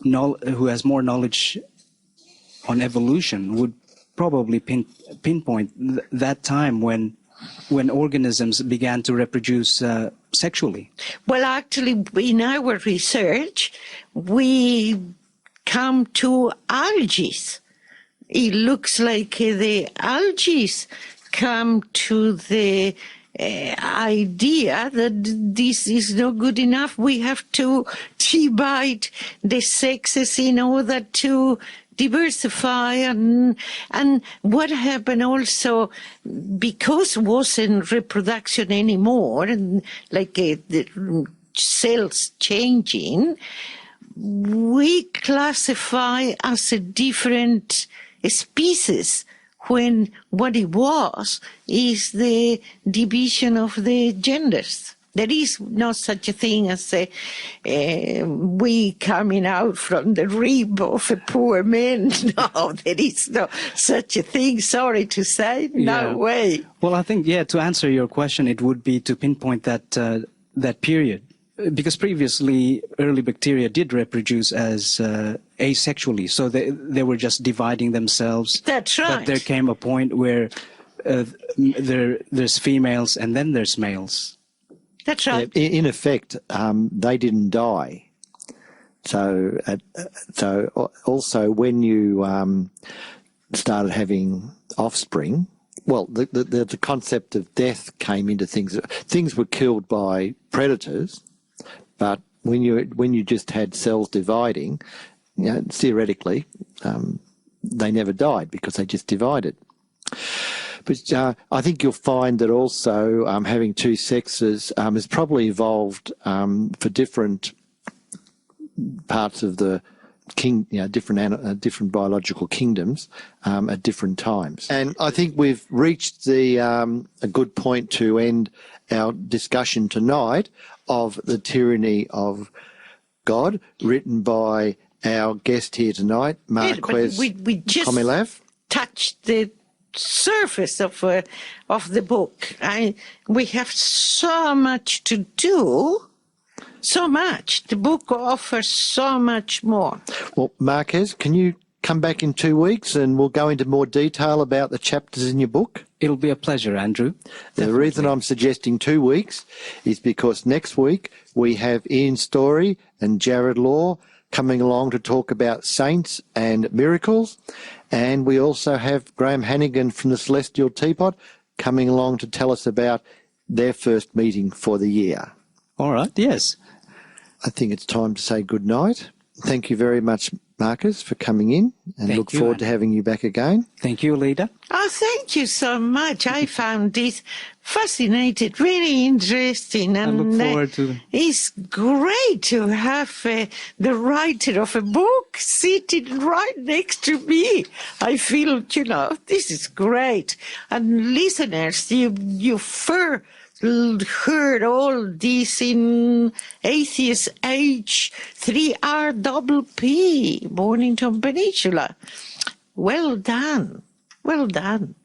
who has more knowledge on evolution would probably pinpoint that time when organisms began to reproduce sexually. Well, actually, in our research, we come to algae. It looks like the algae come to the idea that this is not good enough. We have to divide the sexes in order to diversify, and what happened also, because wasn't reproduction anymore, and like the cells changing, we classify as a different species, when what it was is the division of the genders. There is no such a thing as we coming out from the rib of a poor man. No, there is no such a thing, sorry to say, no way. Well, I think, to answer your question, it would be to pinpoint that, that period. Because previously, early bacteria did reproduce as asexually, so they were just dividing themselves. That's right. But there came a point where there's females and then there's males. That's right. In effect, they didn't die. So also when you started having offspring, well, the concept of death came into things. Things were killed by predators, but when you just had cells dividing, theoretically, they never died because they just divided. But I think you'll find that also having two sexes has probably evolved for different parts of the different biological kingdoms at different times. And I think we've reached a good point to end our discussion tonight of The Tyranny of God, written by our guest here tonight, Marquez Comelab. Touched the surface of the book. We have so much to do, so much. The book offers so much more. Well, Marquez, can you come back in 2 weeks and we'll go into more detail about the chapters in your book? It'll be a pleasure, Andrew. The reason I'm suggesting 2 weeks is because next week we have Ian Story and Jared Law coming along to talk about saints and miracles. And we also have Graham Hannigan from the Celestial Teapot coming along to tell us about their first meeting for the year. All right, yes. I think it's time to say good night. Thank you very much, Marcus, for coming in, and look forward to having you back again. Thank you, Elida. Oh, thank you so much. I found this fascinating, really interesting. And I look forward to it. It's great to have the writer of a book sitting right next to me. I feel, this is great. And listeners, you heard all this in Atheist Age 3RPP, Mornington Peninsula. Well done. Well done.